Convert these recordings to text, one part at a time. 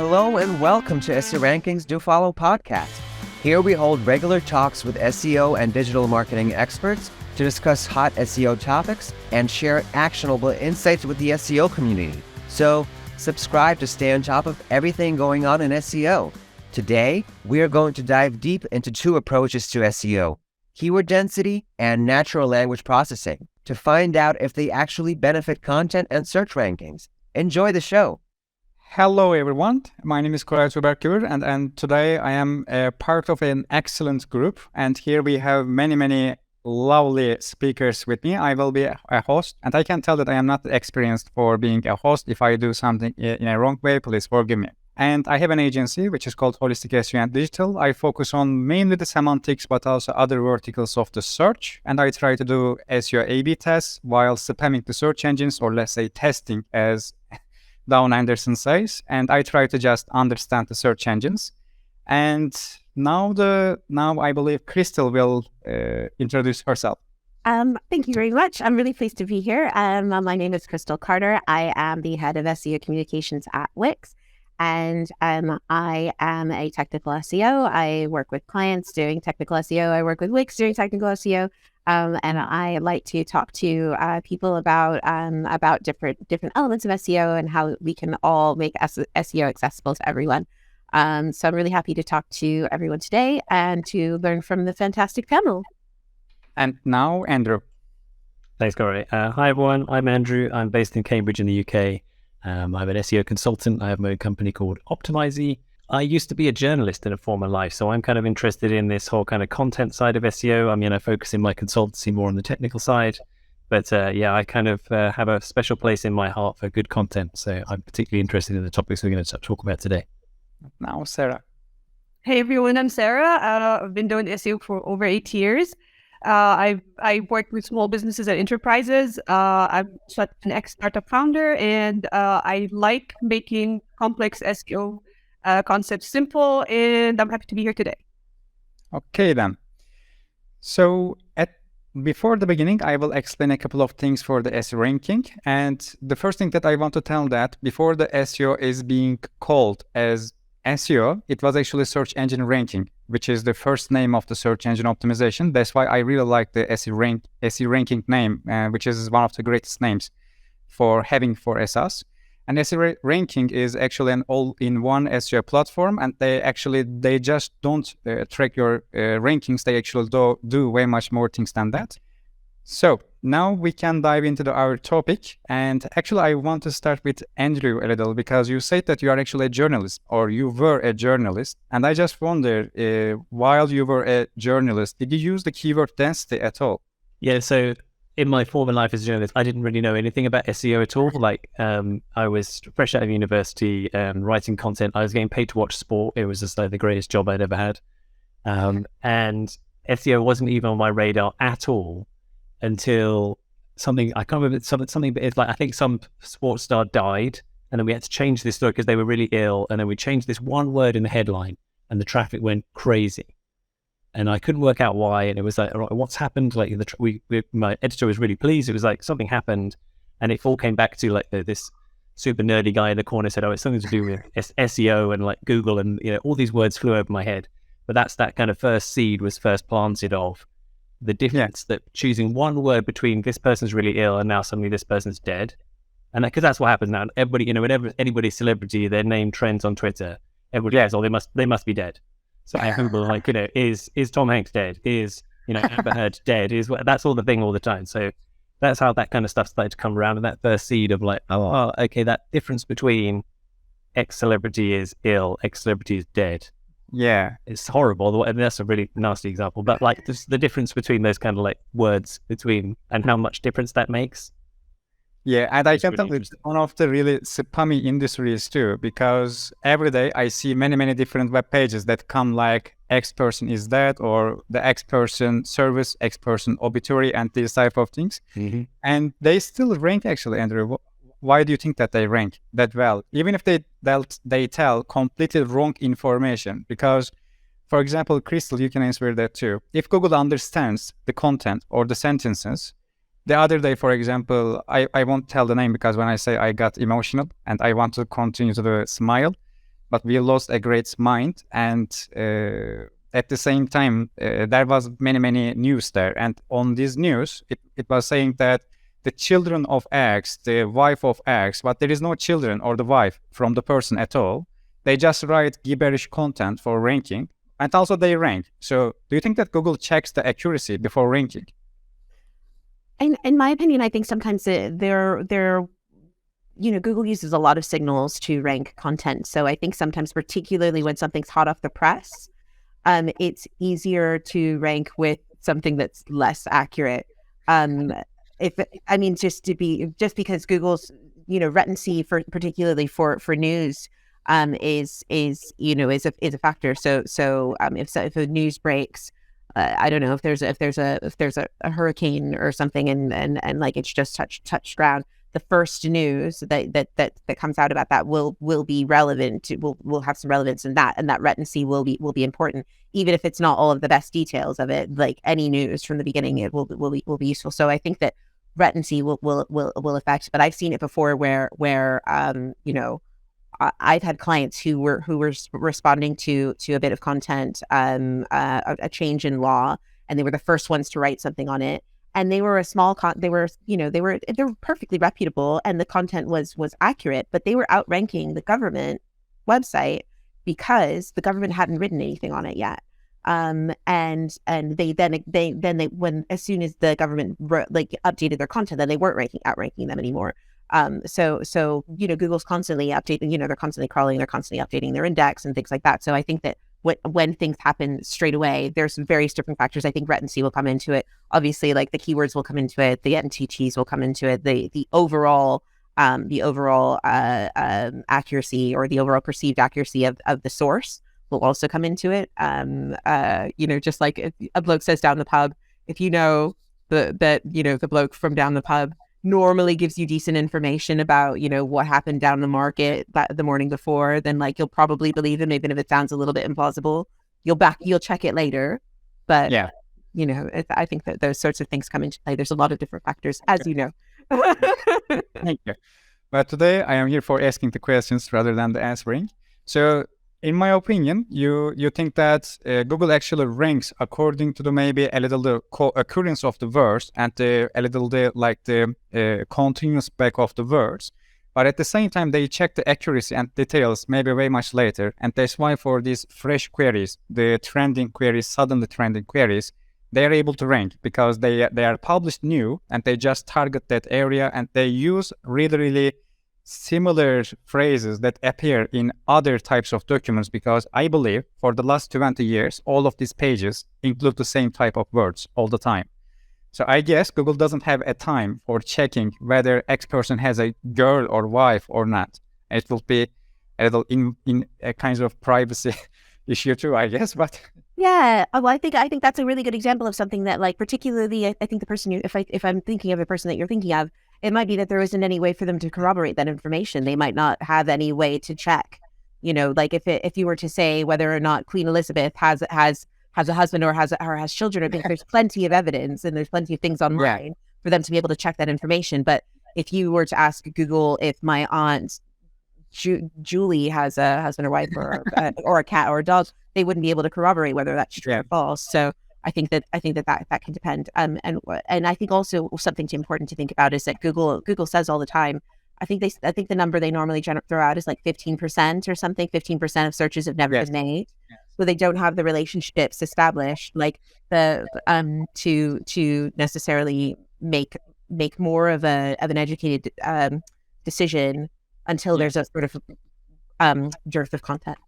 Hello and welcome to SEO Rankings Do Follow podcast. Here we hold regular talks with SEO and digital marketing experts to discuss hot SEO topics and share actionable insights with the SEO community. So subscribe to stay on top of everything going on in SEO. Today, we are going to dive deep into two approaches to SEO, keyword density and natural language processing, to find out if they actually benefit content and search rankings. Enjoy the show. Hello everyone, my name is Koray Tuğberk Gübür and today I am a part of an excellent group, and here we have many lovely speakers with me. I will be a host, and I can tell that I am not experienced for being a host. If I do something in a wrong way, please forgive me. And I have an agency which is called Holistic SEO and Digital. I focus on mainly the semantics but also other verticals of the search, and I try to do SEO A/B tests while spamming the search engines, or let's say testing, as Down Anderson says, and I try to just understand the search engines. And now I believe Crystal will introduce herself. Thank you very much. I'm really pleased to be here. My name is Crystal Carter. I am the head of SEO communications at Wix, and I am a technical SEO. I work with clients doing technical SEO. I work with Wix doing technical SEO. And I like to talk to people about different elements of SEO and how we can all make SEO accessible to everyone. So I'm really happy to talk to everyone today and to learn from the fantastic panel. And now, Andrew. Thanks, Koray. Hi, everyone. I'm Andrew. I'm based in Cambridge in the UK. I'm an SEO consultant. I have my own company called Optimisey. I used to be a journalist in a former life, so I'm kind of interested in this whole kind of content side of SEO. I mean, I focus in my consultancy more on the technical side, but I kind of have a special place in my heart for good content. So I'm particularly interested in the topics we're going to talk about today. Now, Sarah. Hey everyone, I'm Sara. I've been doing SEO for over 8 years. I worked with small businesses and enterprises. I'm an ex-startup founder, and I like making complex SEO concept simple, and I'm happy to be here today. Okay then. So before the beginning, I will explain a couple of things for the SEO ranking. And the first thing that I want to tell that before the SEO is being called as SEO, it was actually search engine ranking, which is the first name of the search engine optimization. That's why I really like the SEO ranking name, which is one of the greatest names for having for SEOs. And SEO ranking is actually an all-in-one SEO platform, and they just don't track your rankings. They actually do way much more things than that. So now we can dive into our topic. And actually, I want to start with Andrew a little, because you said that you are actually a journalist, or you were a journalist. And I just wonder, while you were a journalist, did you use the keyword density at all? Yeah, so in my former life as a journalist, I didn't really know anything about SEO at all. Like, I was fresh out of university, writing content. I was getting paid to watch sport. It was just like the greatest job I'd ever had. And SEO wasn't even on my radar at all until something, I can't remember, something, but it's like, I think some sports star died, and then we had to change this story because they were really ill. And then we changed this one word in the headline, and the traffic went crazy. And I couldn't work out why. And it was like, all right, what's happened? Like, my editor was really pleased. It was like something happened, and it all came back to like this super nerdy guy in the corner said, "Oh, it's something to do with SEO and like Google," and all these words flew over my head. But that's that kind of first seed was first planted of the difference that choosing one word between this person's really ill and now suddenly this person's dead, and because that's what happens now. Everybody, whenever anybody's celebrity, their name trends on Twitter, everybody says, "Oh, they must be dead." So I Google like, is Tom Hanks dead? Is, Amber Heard dead? That's all the thing all the time. So that's how that kind of stuff started to come around. And that first seed of like, oh, okay, that difference between X celebrity is ill, X celebrity is dead. Yeah. It's horrible. And that's a really nasty example. But like the difference between those kind of like words between and how much difference that makes. Yeah, and I can tell it's one of the really spammy industries too, because every day I see many different web pages that come like X person is dead, or the X person service, X person obituary, and these type of things. Mm-hmm. And they still rank actually, Andrew. Why do you think that they rank that well? Even if they tell completely wrong information? Because, for example, Crystal, you can answer that too. If Google understands the content or the sentences, the other day, for example, I won't tell the name because when I say I got emotional and I want to continue to smile, but we lost a great mind. And at the same time, there was many news there. And on this news, it was saying that the children of X, the wife of X, but there is no children or the wife from the person at all. They just write gibberish content for ranking, and also they rank. So do you think that Google checks the accuracy before ranking? In my opinion, I think sometimes Google uses a lot of signals to rank content. So I think sometimes, particularly when something's hot off the press, it's easier to rank with something that's less accurate. Just because Google's, retency particularly for news, is a factor. So if the news breaks, I don't know if there's a hurricane or something, and like it's just touched ground, the first news that comes out about that will be relevant. Will have some relevance in that, and that retency will be important, even if it's not all of the best details of it. Like any news from the beginning, it will be useful. So I think that retency will affect. But I've seen it before where I've had clients who were responding to a bit of content, a change in law, and they were the first ones to write something on it. And they were they were perfectly reputable, and the content was accurate, but they were outranking the government website because the government hadn't written anything on it yet. And they when as soon as the government updated their content, then they weren't outranking them anymore. So Google's constantly updating, they're constantly crawling, they're constantly updating their index and things like that. So I think that when things happen straight away, there's various different factors. I think retency will come into it. Obviously, like the keywords will come into it, the NTTs will come into it, the overall accuracy, or the overall perceived accuracy of the source will also come into it. Just like if a bloke says down the pub, if the bloke from down the pub normally gives you decent information about, what happened down the market the morning before, then like you'll probably believe him, even if it sounds a little bit implausible. You'll check it later. But yeah, I think that those sorts of things come into play. There's a lot of different factors, as you know. Thank you. But today I am here for asking the questions rather than the answering. So in my opinion, you think that Google actually ranks according to maybe a little the co-occurrence of the words and a little the continuous back of the words. But at the same time, they check the accuracy and details maybe way much later. And that's why for these fresh queries, the trending queries, suddenly trending queries, they are able to rank because they are published new, and they just target that area, and they use really similar phrases that appear in other types of documents, because I believe for the last 20 years, all of these pages include the same type of words all the time. So I guess Google doesn't have a time for checking whether X person has a girl or wife or not. It will be a little in a kind of privacy issue too, I guess, but... Yeah, well, I think that's a really good example of something that, like, particularly, I think the person if I'm thinking of a person that you're thinking of, it might be that there isn't any way for them to corroborate that information. They might not have any way to check, like if you were to say whether or not Queen Elizabeth has a husband or has children. I think there's plenty of evidence and there's plenty of things online for them to be able to check that information. But if you were to ask Google if my aunt Julie has a husband or wife or a cat or a dog, they wouldn't be able to corroborate whether that's true or false. So I think that can depend. And I think also something important to think about is that Google says all the time, I think the number they normally throw out is like 15% or something. 15% of searches have never been made. So they don't have the relationships established, like to necessarily make more of an educated decision until there's a sort of dearth of content.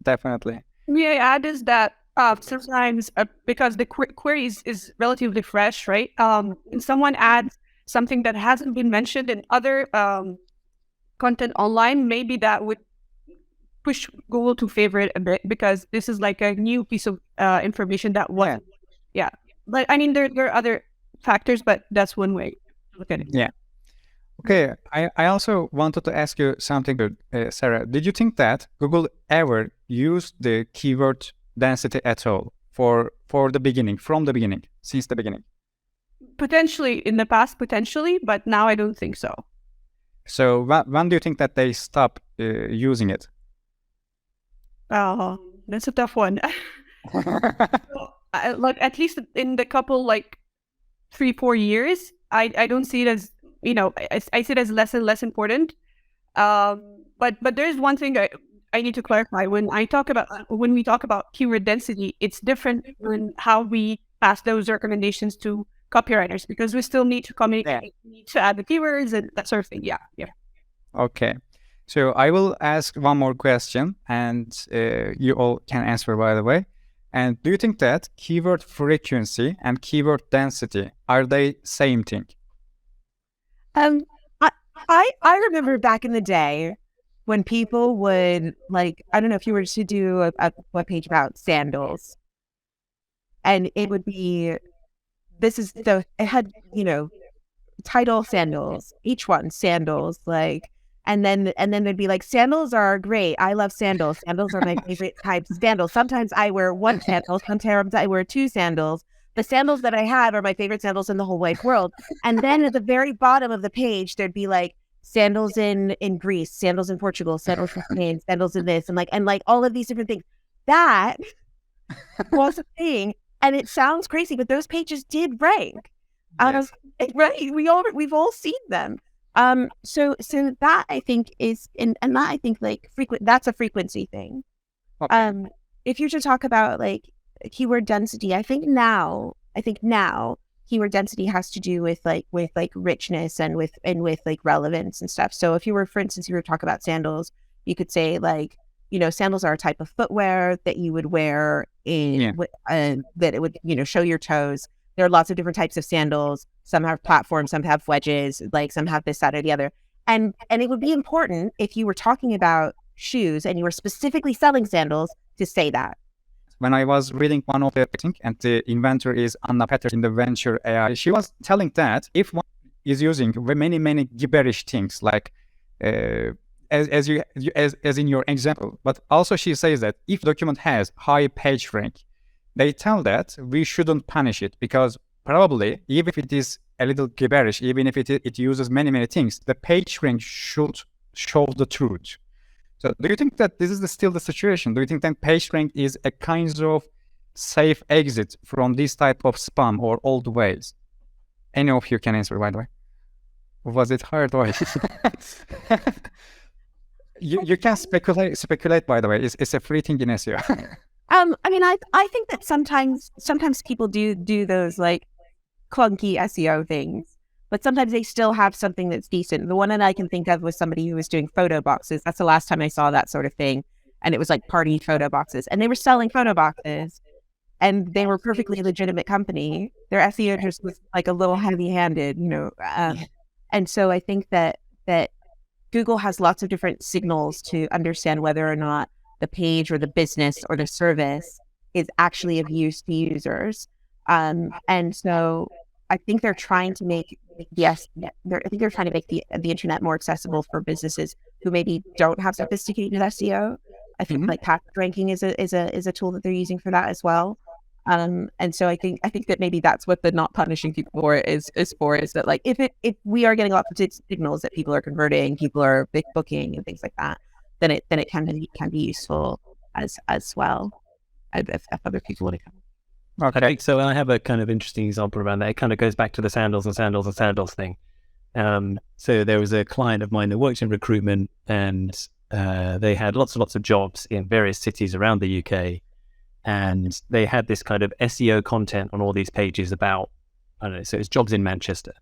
Definitely. May I add is that sometimes because the query is relatively fresh, right? And someone adds something that hasn't been mentioned in other content online, maybe that would push Google to favor it a bit, because this is like a new piece of information that wasn't. Yeah. But I mean, there are other factors, but that's one way to look at it. Yeah. Okay. I also wanted to ask you something good, Sarah. Did you think that Google ever used the keyword density at all from the beginning, since the beginning? Potentially in the past, but now I don't think so. So when do you think that they stop using it? That's a tough one. Like at least in the couple like 3-4 years, I don't see it as, I see it as less and less important. But there's one thing I need to clarify. When we talk about keyword density, it's different than how we pass those recommendations to copywriters, because we still need to communicate, we need to add the keywords and that sort of thing. Yeah. Okay. So I will ask one more question, and you all can answer, by the way. And do you think that keyword frequency and keyword density, are they same thing? I remember back in the day when people would, like, I don't know, if you were to do a webpage about sandals, and it would be, it had, title sandals, each one sandals, like, and then there'd be like, sandals are great. I love sandals. Sandals are my favorite types of sandals. Sometimes I wear one sandal, sometimes I wear two sandals. The sandals that I have are my favorite sandals in the whole wide world. And then at the very bottom of the page, there'd be like, sandals in Greece, sandals in Portugal, sandals in Spain, sandals in this, and like all of these different things. That was a thing, and it sounds crazy, but those pages did rank. Yes. Right? We've all seen them. So that I think is, and that I think like that's a frequency thing. Okay. If you're to talk about like keyword density, I think now keyword density has to do with richness and with like relevance and stuff. So if you were, for instance, you were talking about sandals, you could say like, sandals are a type of footwear that you would wear that it would, show your toes. There are lots of different types of sandals. Some have platforms, some have wedges, like some have this, that, or the other. And it would be important if you were talking about shoes and you were specifically selling sandals to say that. When I was reading one of the, I think, and the inventor is Anna Petter in the Venture AI, she was telling that if one is using many gibberish things, like as in your example, but also she says that if document has high page rank, they tell that we shouldn't punish it, because probably even if it is a little gibberish, even if it uses many things, the page rank should show the truth. So do you think that this is still the situation? Do you think that page rank is a kind of safe exit from this type of spam or old ways? Any of you can answer, by the way. Was it hard or you can speculate, by the way. It's a free thing in SEO. I mean, I think that sometimes people do those like clunky SEO things, but sometimes they still have something that's decent. The one that I can think of was somebody who was doing photo boxes. That's the last time I saw that sort of thing. And it was like party photo boxes. And they were selling photo boxes, and they were a perfectly legitimate company. Their SEO just was like a little heavy-handed, And so I think that Google has lots of different signals to understand whether or not the page or the business or the service is actually of use to users. And so I think they're trying to make the internet more accessible for businesses who maybe don't have sophisticated SEO. I think like package ranking is a tool that they're using for that as well. And so I think that maybe that's what the not punishing people for is that like if we are getting lots of signals that people are converting, people are booking and things like that, then it can be useful as well if other people want to come. Okay. I think so. I have a kind of interesting example around that. It kind of goes back to the sandals thing. So there was a client of mine that worked in recruitment, and they had lots of jobs in various cities around the UK, and they had this kind of SEO content on all these pages about, I don't know, so it's jobs in Manchester,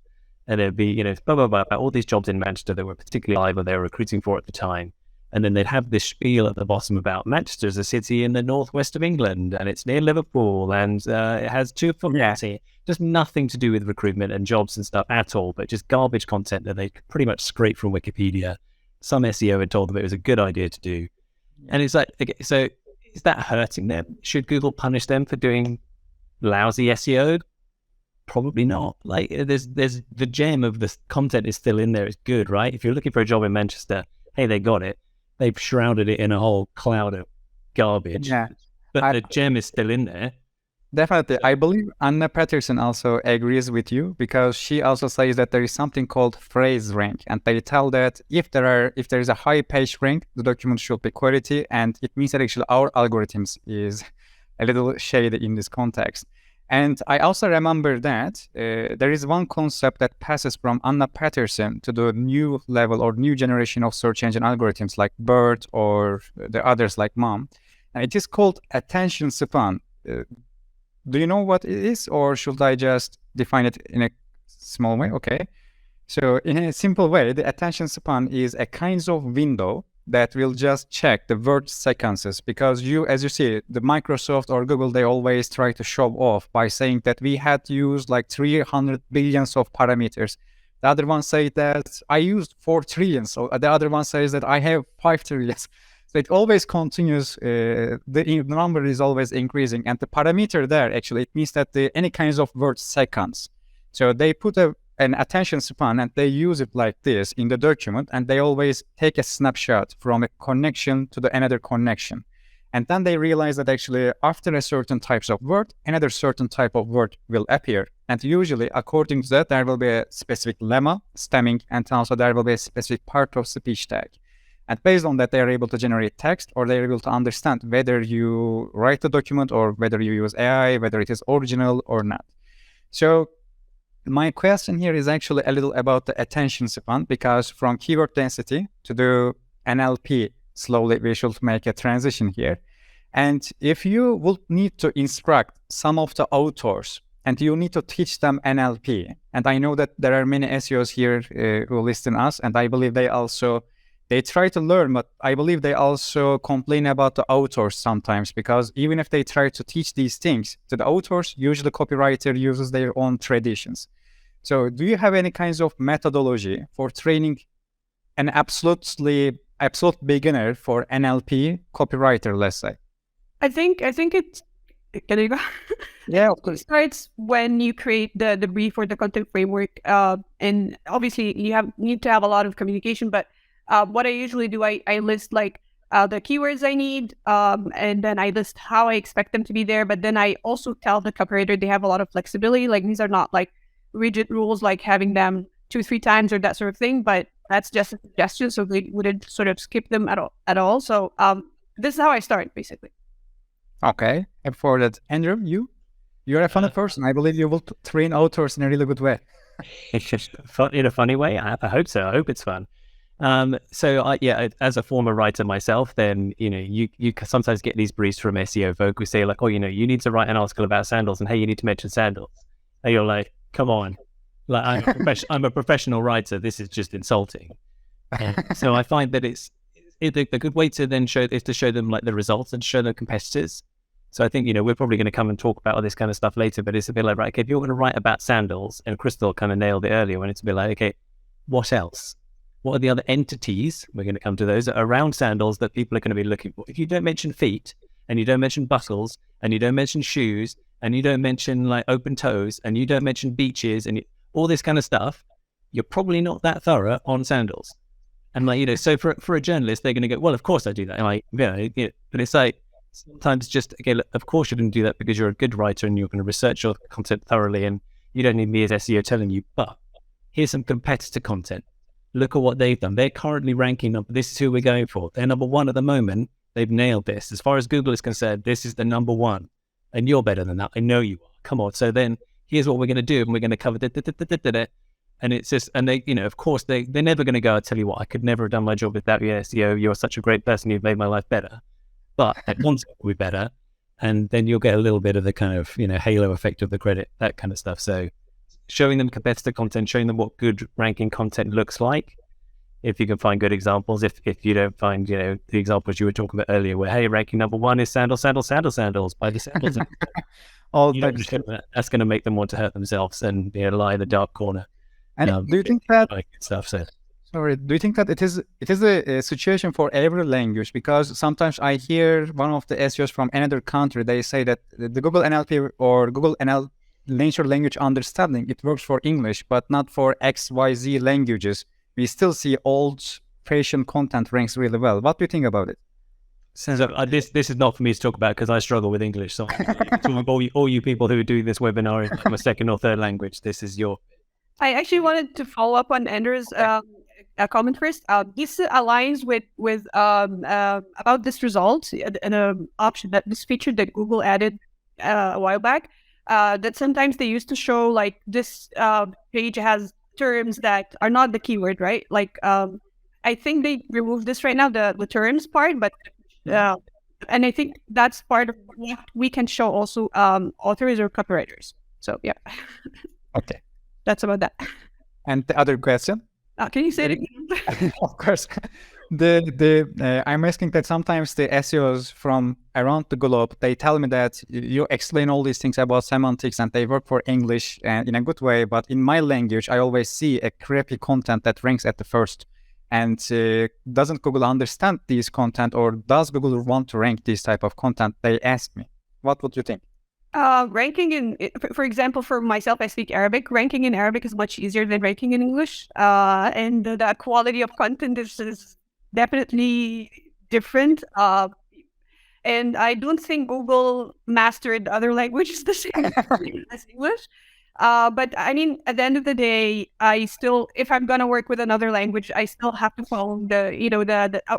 and it'd be, blah, blah, blah, about all these jobs in Manchester that were particularly live or they were recruiting for at the time. And then they'd have this spiel at the bottom about Manchester is a city in the northwest of England, and it's near Liverpool, and it has 2 footballs here. Just nothing to do with recruitment and jobs and stuff at all, but just garbage content that they could pretty much scrape from Wikipedia. Some SEO had told them it was a good idea to do. And it's like, okay, so is that hurting them? Should Google punish them for doing lousy SEO? Probably not. Like, there's the gem of the content is still in there. It's good, right? If you're looking for a job in Manchester, hey, they got it. They've shrouded it in a whole cloud of garbage. Yeah. But the gem is still in there. Definitely. I believe Anna Patterson also agrees with you because she also says that there is something called phrase rank, and they tell that if there is a high page rank, the document should be quality, and it means that actually our algorithms is a little shady in this context. And I also remember that there is one concept that passes from Anna Patterson to the new level or new generation of search engine algorithms like BERT or the others like MOM. And it is called attention span. Do you know what it is, or should I just define it in a small way? Okay. So in a simple way, the attention span is a kind of window that will just check the word sequences, because as you see, the Microsoft or Google, they always try to show off by saying that we had used like 300 billions of parameters. The other one says that I used 4 trillion. So the other one says that I have 5 trillions. So it always continues, the number is always increasing. And the parameter there, actually, it means that any kinds of word seconds. So they put an attention span and they use it like this in the document, and they always take a snapshot from a connection to another connection. And then they realize that actually after a certain types of word, another certain type of word will appear. And usually according to that, there will be a specific lemma, stemming, and also there will be a specific part of speech tag. And based on that, they are able to generate text, or they're able to understand whether you write the document or whether you use AI, whether it is original or not. So my question here is actually a little about the attention span, because from keyword density to the NLP, slowly we should make a transition here. And if you would need to instruct some of the authors and you need to teach them NLP, and I know that there are many SEOs here who listen us, and I believe they try to learn, but I believe they also complain about the authors sometimes, because even if they try to teach these things to the authors, usually copywriter uses their own traditions. So do you have any kinds of methodology for training an absolute beginner for NLP copywriter, let's say? I think it's, can I go? Yeah, of course. It starts when you create the brief or the content framework. And obviously you need to have a lot of communication, but what I usually do, I list like the keywords I need, and then I list how I expect them to be there. But then I also tell the copywriter they have a lot of flexibility. Like these are not like rigid rules, like having them 2-3 times or that sort of thing. But that's just a suggestion, so they wouldn't sort of skip them at all. So this is how I start, basically. Okay. And for that, Andrew, you're a funny person. I believe you will train authors in a really good way. In a funny way. I hope so. I hope it's fun. So as a former writer myself, then you sometimes get these briefs from SEO folk who say like, oh, you need to write an article about sandals, and hey, you need to mention sandals. And you're like, come on, like I'm a professional writer. This is just insulting. So I find that a good way to then show them like the results and show the competitors. So I think we're probably going to come and talk about all this kind of stuff later, but it's a bit like, right, okay, if you're going to write about sandals, and Crystal kind of nailed it earlier when it's a bit like, okay, what else? What are the other entities, we're going to come to those, around sandals that people are going to be looking for? If you don't mention feet, and you don't mention buckles, and you don't mention shoes, and you don't mention like open toes, and you don't mention beaches, and all this kind of stuff, you're probably not that thorough on sandals. And like, so for a journalist, they're going to go, well, of course I do that. And like, but it's like, sometimes just, okay, look, of course you didn't do that because you're a good writer and you're going to research your content thoroughly, and you don't need me as SEO telling you, but here's some competitor content. Look at what they've done. They're currently ranking up. This is who we're going for. They're number one at the moment. They've nailed this. As far as Google is concerned, this is the number one. And you're better than that. I know you are. Come on. So then here's what we're going to do. And we're going to cover that. And it's just, and they, of course, they're never going to go, I tell you what, I could never have done my job without you, SEO. You're such a great person. You've made my life better. But at once it will be better. And then you'll get a little bit of the kind of, halo effect of the credit, that kind of stuff. So showing them competitor content, showing them what good ranking content looks like. If you can find good examples, if you don't find, the examples you were talking about earlier, where, hey, ranking number one is sandals by the sandals. That's going to make them want to hurt themselves and lie in the dark corner. And do you think that? Like stuff. So. Sorry, do you think that it is a situation for every language? Because sometimes I hear one of the SEOs from another country, they say that the Google NLP or Google Natural Language Understanding, it works for English, but not for XYZ languages. We still see old-fashioned content ranks really well. What do you think about it? This is not for me to talk about because I struggle with English. So all you people who do this webinar in a second or third language, this is your. I actually wanted to follow up on Andrew's comment first. This aligns with about this result and option this feature that Google added a while back. That sometimes they used to show like this page has terms that are not the keyword, right? Like I think they removed this right now, the terms part, but and I think that's part of what we can show also authors or copywriters. So yeah. Okay. That's about that. And the other question? Can you say it again? Of course. I'm asking that sometimes the SEOs from around the globe, they tell me that you explain all these things about semantics and they work for English and in a good way, but in my language, I always see a crappy content that ranks at the first. And doesn't Google understand these content, or does Google want to rank this type of content? They ask me. What would you think? Ranking for example, for myself, I speak Arabic. Ranking in Arabic is much easier than ranking in English. And the quality of content is definitely different. And I don't think Google mastered other languages the same as English. But I mean, at the end of the day, I still, if I'm going to work with another language, I still have to follow the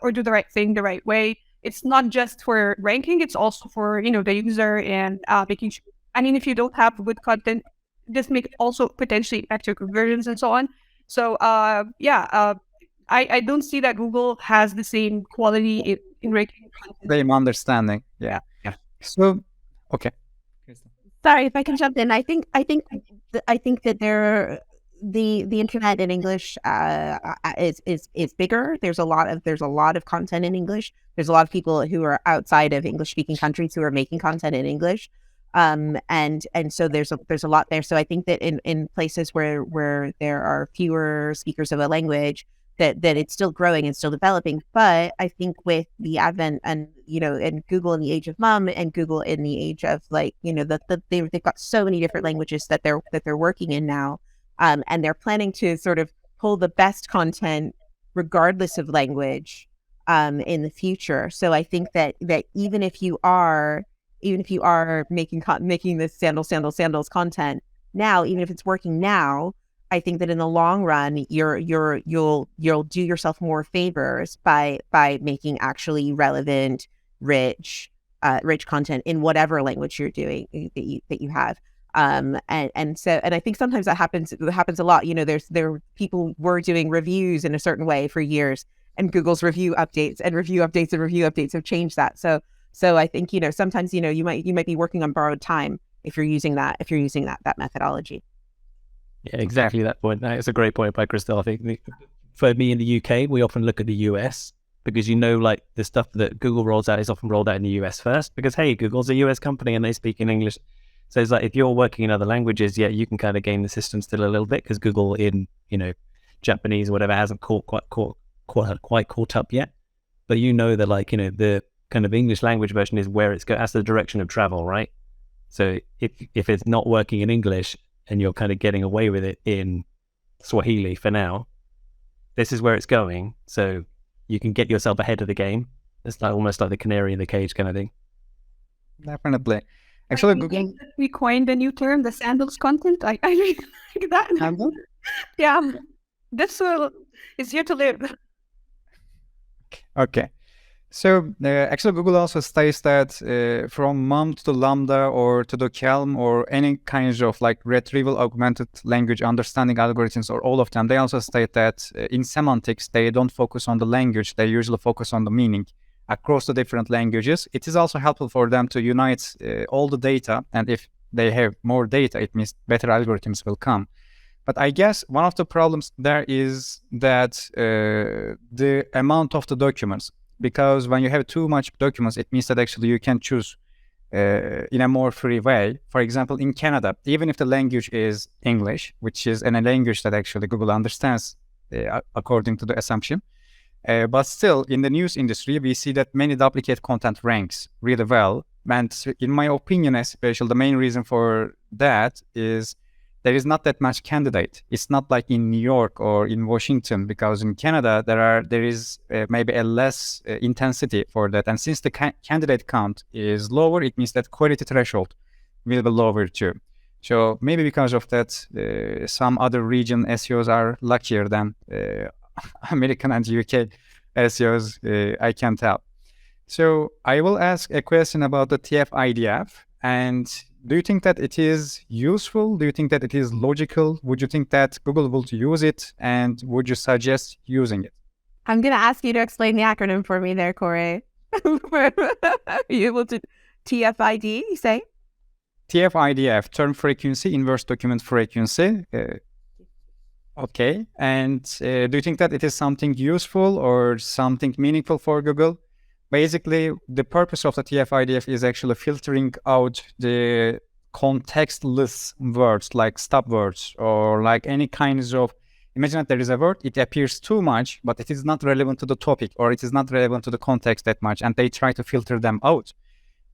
or do the right thing the right way. It's not just for ranking, it's also for, the user and making sure. I mean, if you don't have good content, this may also potentially impact your conversions and so on. So, I don't see that Google has the same quality in ranking content. Same understanding. Yeah. So, okay. Sorry if I can jump in. I think that the internet in English is bigger. There's a lot of content in English. There's a lot of people who are outside of English speaking countries who are making content in English. And so there's a lot there. So I think that in places where there are fewer speakers of a language, that it's still growing and still developing. But I think with the advent and Google in the age of mom and Google in the age of they've got so many different languages that they're working in now. And they're planning to sort of pull the best content regardless of language in the future. So I think that even if you are making this sandals content now, even if it's working now, I think that in the long run, you'll do yourself more favors by making actually relevant, rich content in whatever language you're doing that you have. And I think sometimes that happens a lot. There people were doing reviews in a certain way for years, and Google's review updates have changed that. So I think, sometimes, you might be working on borrowed time if you're using that methodology. Yeah, exactly that point. That's a great point by Christelle. I think for me in the UK, we often look at the US because like the stuff that Google rolls out is often rolled out in the US first because, hey, Google's a US company and they speak in English. So it's like if you're working in other languages, yeah, you can kind of game the system still a little bit because Google in, Japanese or whatever hasn't quite caught up yet. But that the kind of English language version is where it's going. That's the direction of travel, right? So if it's not working in English and you're kind of getting away with it in Swahili for now, this is where it's going. So you can get yourself ahead of the game. It's almost like the canary in the cage kind of thing. Definitely. Actually, Google... we coined a new term, the sandals content. I really like that. Sandals? Yeah, this is here to live. Okay. So actually, Google also states that from MUM to the Lambda or to the Kelm or any kinds of retrieval augmented language understanding algorithms or all of them, they also state that in semantics, they don't focus on the language. They usually focus on the meaning across the different languages. It is also helpful for them to unite all the data. And if they have more data, it means better algorithms will come. But I guess one of the problems there is that the amount of the documents. Because when you have too much documents, it means that actually you can choose in a more free way. For example, in Canada, even if the language is English, which is a language that actually Google understands according to the assumption, but still in the news industry, we see that many duplicate content ranks really well. And in my opinion, especially the main reason for that is there is not that much candidate. It's not like in New York or in Washington, because in Canada there is maybe a less intensity for that. And since the candidate count is lower, it means that quality threshold will be lower too. So maybe because of that, some other region SEOs are luckier than American and UK SEOs, I can tell. So I will ask a question about the TF-IDF. And do you think that it is useful? Do you think that it is logical? Would you think that Google will use it? And would you suggest using it? I'm going to ask you to explain the acronym for me there, Koray. Are you able to? TFID, you say? TF-IDF, term frequency, inverse document frequency. Okay. And do you think that it is something useful or something meaningful for Google? Basically, the purpose of the TF-IDF is actually filtering out the contextless words like stop words or like any kinds of, imagine that there is a word, it appears too much, but it is not relevant to the topic or it is not relevant to the context that much, and they try to filter them out.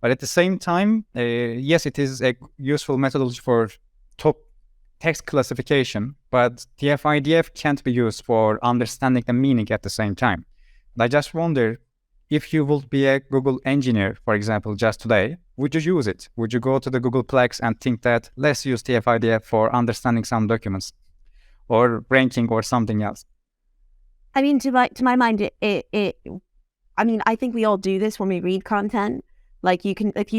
But at the same time, yes, it is a useful methodology for top text classification, but TF-IDF can't be used for understanding the meaning at the same time. And I just wonder, if you would be a Google engineer, for example, just today, would you use it? Would you go to the Googleplex and think that let's use TF-IDF for understanding some documents or ranking or something else? I mean, to my mind, I mean, I think we all do this when we read content. Like you can, if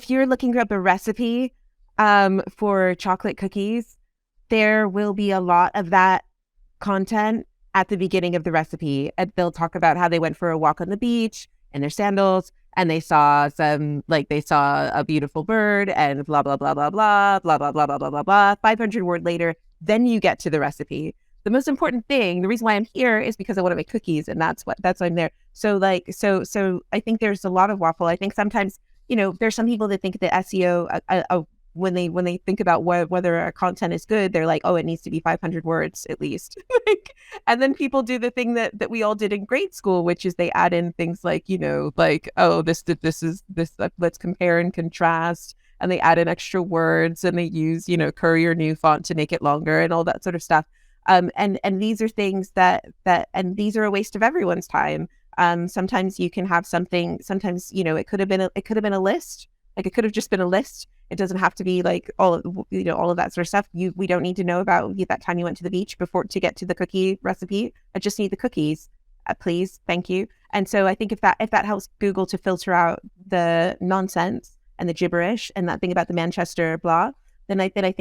you're looking up a recipe for chocolate cookies, there will be a lot of that content at the beginning of the recipe. And they'll talk about how they went for a walk on the beach in their sandals and they saw a beautiful bird and blah, blah, blah, blah, blah, blah, blah, blah, blah, blah, blah, blah. 500 word later, then you get to the recipe. The most important thing, the reason why I'm here is because I want to make cookies, and that's why I'm there. So I think there's a lot of waffle. I think sometimes, there's some people that think that SEO, when they think about whether a content is good, they're like, oh, it needs to be 500 words at least. And then people do the thing that we all did in grade school, which is they add in things like, oh, this is let's compare and contrast. And they add in extra words and they use, Courier New font to make it longer and all that sort of stuff. And these are things that these are a waste of everyone's time. Sometimes you can have something, sometimes, it could have been a list. Like it could have just been a list. It doesn't have to be like all of that sort of stuff. We don't need to know about that time you went to the beach to get to the cookie recipe. I just need the cookies, please, thank you. And so I think if that helps Google to filter out the nonsense and the gibberish and that thing about the Manchester blah, then I think I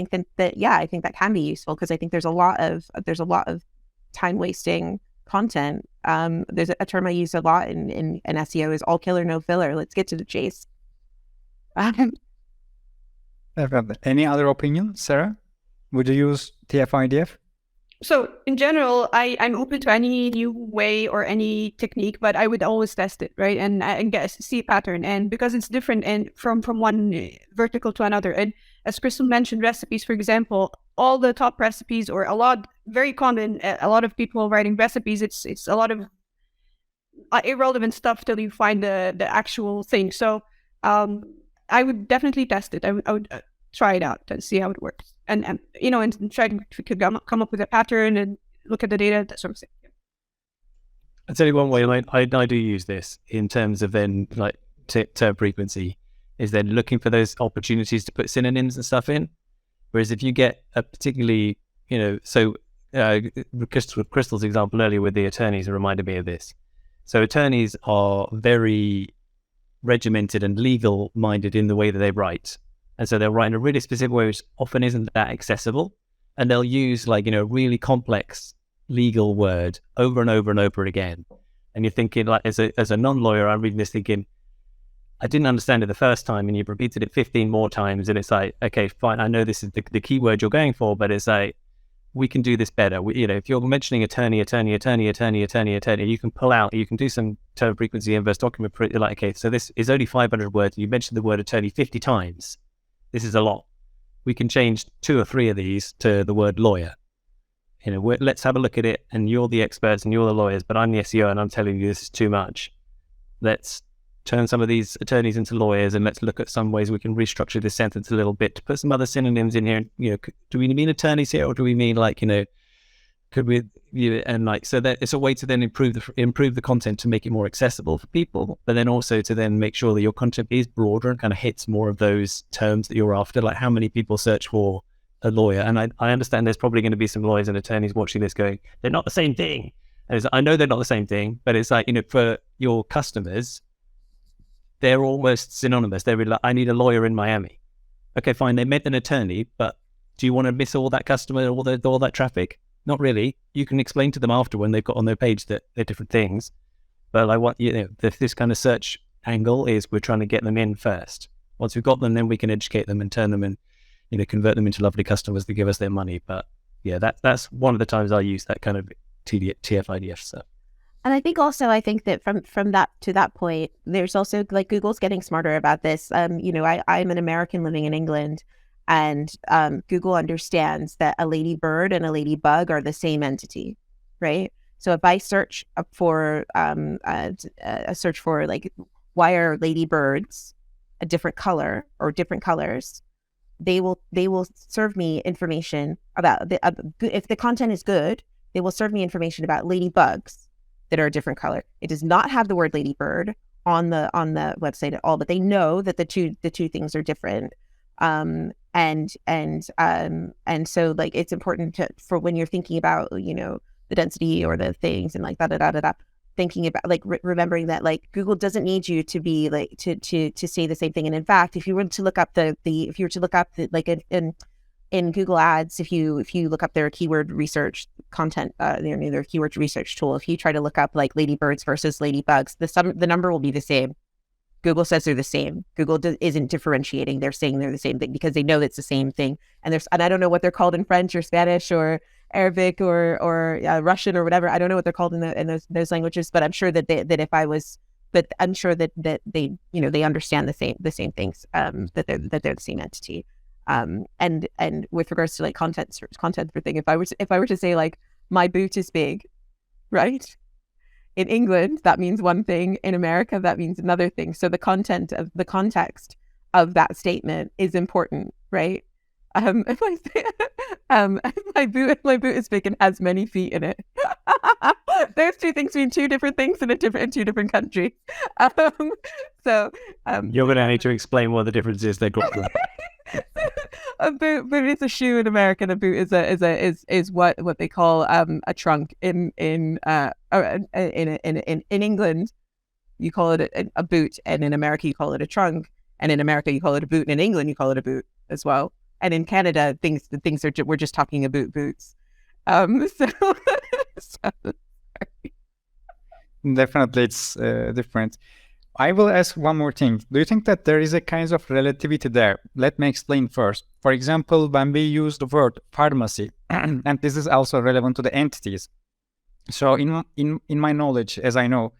think that can be useful, because I think there's a lot of time wasting content. There's a term I use a lot in SEO is all killer no filler. Let's get to the chase. Any other opinion, Sarah? Would you use TF-IDF? So in general, I'm open to any new way or any technique, but I would always test it, right? And see a pattern. And because it's different and from one vertical to another. And as Crystal mentioned, recipes, for example, all the top recipes or very common, a lot of people writing recipes, it's a lot of irrelevant stuff till you find the actual thing. So I would definitely test it. I would try it out and see how it works. And try to come up with a pattern and look at the data, that sort of thing. Yeah. I'll tell you one way I do use this in terms of then like term frequency is then looking for those opportunities to put synonyms and stuff in. Whereas if you get a particularly, Crystal's example earlier with the attorneys reminded me of this. So attorneys are very regimented and legal minded in the way that they write. And so they'll write in a really specific way, which often isn't that accessible. And they'll use really complex legal word over and over and over again. And you're thinking as a non-lawyer, I'm reading this thinking, I didn't understand it the first time, and you've repeated it 15 more times. And it's like, okay, fine. I know this is the key word you're going for, but it's like, we can do this better. If you're mentioning attorney, you can pull out, you can do some term frequency inverse document. Okay, so this is only 500 words. You mentioned the word attorney 50 times. This is a lot. We can change 2 or 3 of these to the word lawyer. Let's have a look at it. And you're the experts and you're the lawyers, but I'm the SEO and I'm telling you this is too much. Let's turn some of these attorneys into lawyers, and let's look at some ways we can restructure this sentence a little bit to put some other synonyms in here. Do we mean attorneys here, or do we mean like, could we, and like, so that it's a way to then improve the content to make it more accessible for people, but then also to then make sure that your content is broader and kind of hits more of those terms that you're after. Like, how many people search for a lawyer? And I understand there's probably going to be some lawyers and attorneys watching this going, they're not the same thing. And I know they're not the same thing, but it's like, for your customers, they're almost synonymous. They're like, I need a lawyer in Miami. Okay, fine. They meant an attorney, but do you want to miss all that customer, all that traffic? Not really. You can explain to them after when they've got on their page that they're different things. But I want, this kind of search angle is we're trying to get them in first. Once we've got them, then we can educate them and turn them and, convert them into lovely customers that give us their money. But yeah, that's one of the times I use that kind of TF-IDF stuff. And I think that from that to that point, there's also like Google's getting smarter about this. I'm an American living in England, and Google understands that a ladybird and a ladybug are the same entity, right? So if I search for a search for like, why are ladybirds a different color or different colors, they will serve me information about if the content is good, they will serve me information about ladybugs that are a different color. It does not have the word ladybird on the website at all, but they know that the two things are different. And so like it's important for when you're thinking about the density or the things and like thinking about like remembering that like Google doesn't need you to be like to say the same thing. And in fact, if you were to look up in Google Ads, if you look up their keyword research content, their keyword research tool, if you try to look up like ladybirds versus ladybugs, the number will be the same. Google says they're the same. Google isn't differentiating. They're saying they're the same thing because they know it's the same thing. And I don't know what they're called in French or Spanish or Arabic or Russian or whatever. I don't know what they're called in those languages, but I'm sure that they they understand the same things. That they're the same entity. And with regards to like content for thing, if I were to say like my boot is big, right? In England, that means one thing. In America, that means another thing. So the context of that statement is important, right? If I say my boot is big and has many feet in it, those two things mean two different things in two different countries. You're going to need to explain what the difference is. They're got. A boot is a shoe in America, and a boot is what they call a trunk in England. You call it a boot, and in America you call it a trunk, and in America you call it a boot, and in England you call it a boot as well. And in Canada, we're just talking about boots. Definitely, it's different. I will ask one more thing. Do you think that there is a kind of relativity there? Let me explain first. For example, when we use the word pharmacy, and this is also relevant to the entities. So in my knowledge, as I know,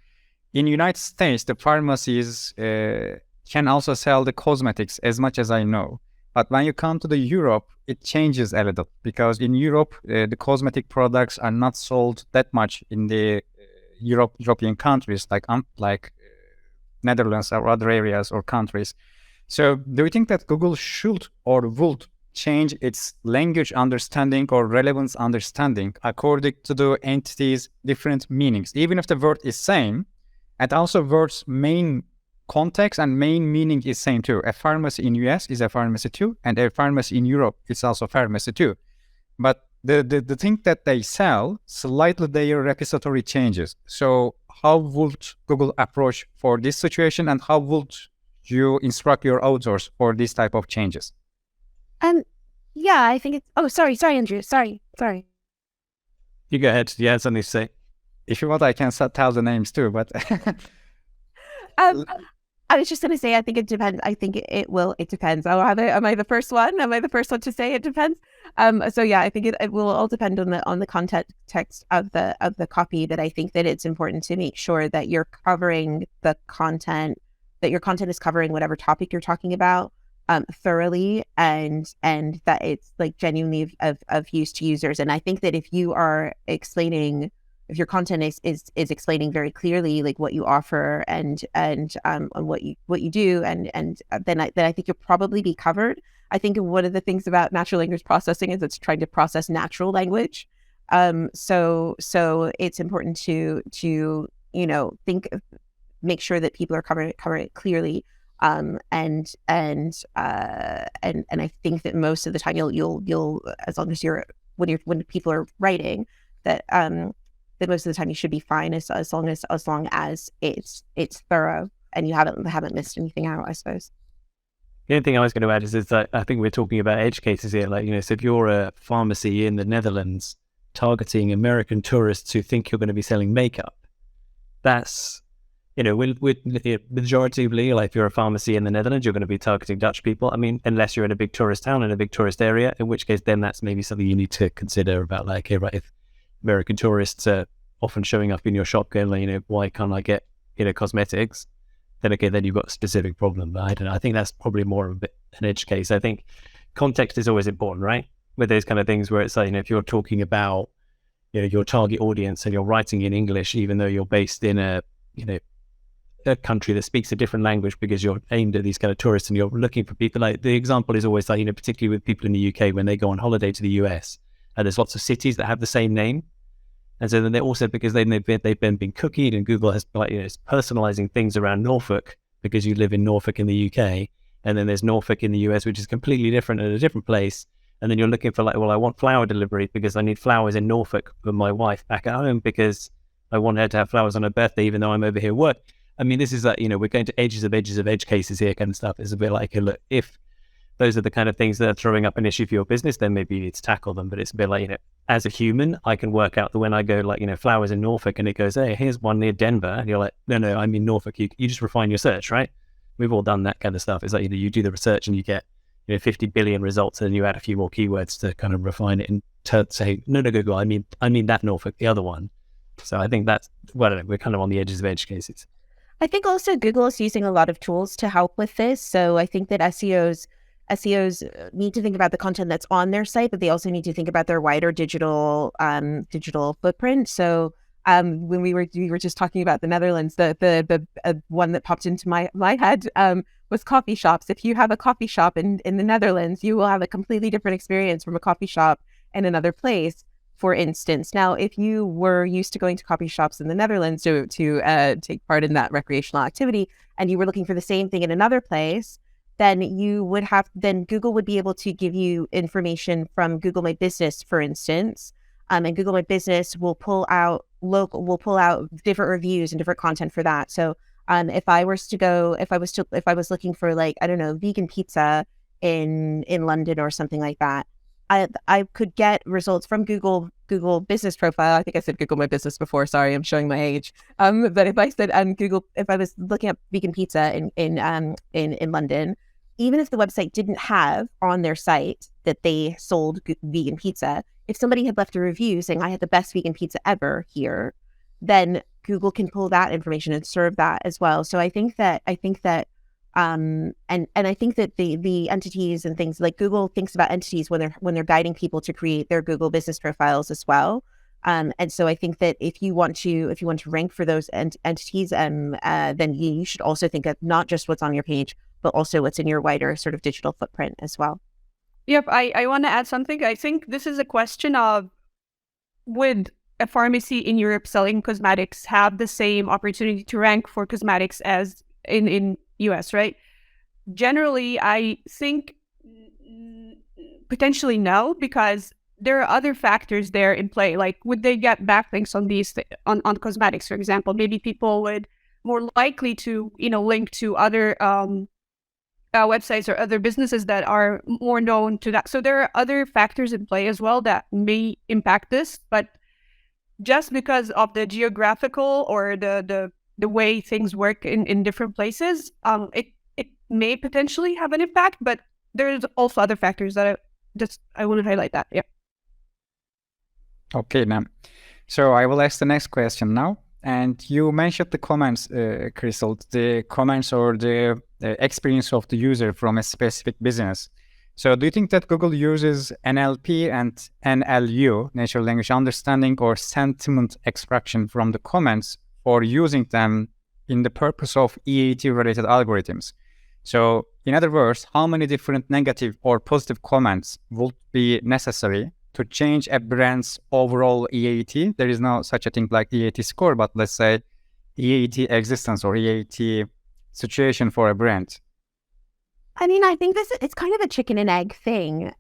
in United States, the pharmacies can also sell the cosmetics as much as I know. But when you come to the Europe, it changes a little because in Europe, the cosmetic products are not sold that much in the European countries like Netherlands or other areas or countries. So do you think that Google should or would change its language understanding or relevance understanding according to the entities' different meanings, even if the word is same, and also words main context and main meaning is same too. A pharmacy in US is a pharmacy too, and a pharmacy in Europe is also pharmacy too. But the thing that they sell, slightly their repository changes. So how would Google approach for this situation, and how would you instruct your authors for this type of changes? Yeah, I think it's... Oh, sorry, Andrew. Sorry. You go ahead. You had something to say. If you want, I can tell the names too, but... I was just going to say, I think it depends. I think it depends. Oh, am I the first one? Am I the first one to say it depends? So yeah, I think it will all depend on the context of the copy, but I think that it's important to make sure that you're covering the content, that your content is covering whatever topic you're talking about thoroughly, and that it's like genuinely of use to users. And I think that if you are explaining your content is explaining very clearly like what you offer and what you do, and then I think you'll probably be covered. I think one of the things about natural language processing is it's trying to process natural language. So it's important to make sure that people are covering it clearly. And I think that most of the time you'll as long as when people are writing that most of the time you should be fine as long as it's thorough and you haven't missed anything out, I suppose. The only thing I was going to add is that I think we're talking about edge cases here. Like, so if you're a pharmacy in the Netherlands targeting American tourists who think you're going to be selling makeup, that's, majoritively, like if you're a pharmacy in the Netherlands, you're going to be targeting Dutch people. I mean, unless you're in a big tourist town, in a big tourist area, in which case then that's maybe something you need to consider about, like, hey, right, if American tourists are often showing up in your shop going, like, why can't I get, cosmetics? Then okay, then you've got a specific problem. But I don't know. I think that's probably more of an edge case. I think context is always important, right? With those kind of things where it's like, if you're talking about, your target audience and you're writing in English, even though you're based in a country that speaks a different language because you're aimed at these kind of tourists and you're looking for people. Like the example is always like, particularly with people in the UK when they go on holiday to the US, and there's lots of cities that have the same name. And so then they also, because they've been cookied, and Google has it's personalizing things around Norfolk because you live in Norfolk in the UK, and then there's Norfolk in the US, which is completely different at a different place. And then you're looking for like, well, I want flower delivery because I need flowers in Norfolk for my wife back at home because I want her to have flowers on her birthday, even though I'm over here at work. I mean, this is like, we're going to edge cases here kind of stuff. It's a bit like, look, if those are the kind of things that are throwing up an issue for your business, then maybe you need to tackle them. But it's a bit like, as a human, I can work out that when I go like, flowers in Norfolk and it goes, hey, here's one near Denver. And you're like, no, I mean Norfolk. You just refine your search, right? We've all done that kind of stuff. It's like, you do the research and you get 50 billion results and you add a few more keywords to kind of refine it and say, no, Google, I mean that Norfolk, the other one. So I think that's, well, I don't know, we're kind of on the edges of edge cases. I think also Google is using a lot of tools to help with this. So I think that SEOs need to think about the content that's on their site, but they also need to think about their wider digital footprint. So when we were just talking about the Netherlands, the one that popped into my head was coffee shops. If you have a coffee shop in the Netherlands, you will have a completely different experience from a coffee shop in another place. For instance, now if you were used to going to coffee shops in the Netherlands to take part in that recreational activity, and you were looking for the same thing in another place, then Google would be able to give you information from Google My Business, for instance, and Google My Business will pull out different reviews and different content for that. So if I was looking for, like, I don't know, vegan pizza in London or something like that, I could get results from Google Business Profile. I think I said Google My Business before. Sorry, I'm showing my age. But if I said if I was looking up vegan pizza in London, even if the website didn't have on their site that they sold vegan pizza, if somebody had left a review saying I had the best vegan pizza ever here, then Google can pull that information and serve that as well. So I think that and I think that the entities and things like Google thinks about entities when they're guiding people to create their Google business profiles as well. And so I think that if you want to rank for those entities, then you should also think of not just what's on your page, but also what's in your wider sort of digital footprint as well. Yep, I want to add something. I think this is a question of, would a pharmacy in Europe selling cosmetics have the same opportunity to rank for cosmetics as in US, right? Generally, I think potentially no, because there are other factors there in play. Like, would they get backlinks on these on cosmetics, for example? Maybe people would more likely to link to other websites or other businesses that are more known to that. So there are other factors in play as well that may impact this. But just because of the geographical or the way things work in different places, it may potentially have an impact, but there's also other factors that I want to highlight that. Yeah. Okay, ma'am. So I will ask the next question now. And you mentioned the comments, Crystal, the comments or the experience of the user from a specific business. So do you think that Google uses NLP and NLU, natural language understanding, or sentiment extraction from the comments for using them in the purpose of EAT-related algorithms? So in other words, how many different negative or positive comments would be necessary to change a brand's overall EAT? There is no such a thing like EAT score, but let's say EAT existence or EAT situation for a brand. I mean, I think it's kind of a chicken and egg thing,